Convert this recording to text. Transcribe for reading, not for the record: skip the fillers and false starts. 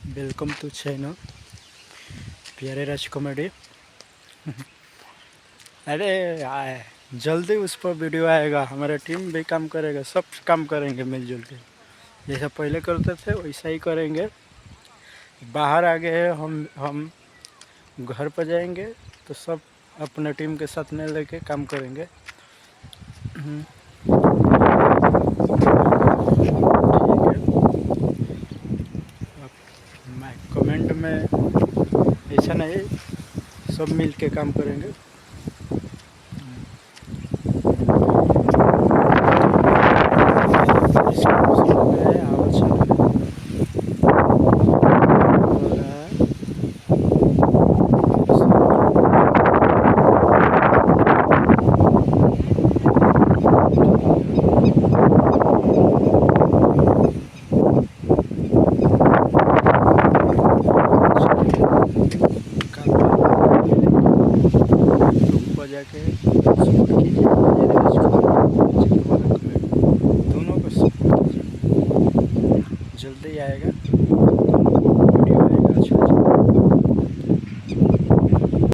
Welcome to channel प्यारे राज comedy. अरे जल्दी उस पर वीडियो आएगा, हमारा टीम भी काम करेगा, सब काम करेंगे मिलजुल के। जैसा पहले करते थे वैसा ही करेंगे। बाहर आ गए हम घर पर जाएंगे तो सब अपने टीम के साथ में लेके काम करेंगे। मैं कमेंट में ऐसा नहीं, सब मिल के काम करेंगे। जाके सपोर्ट कीजिए, दोनों को सपोर्ट कीजिए। जल्दी आएगा वीडियो, आएगा अच्छा।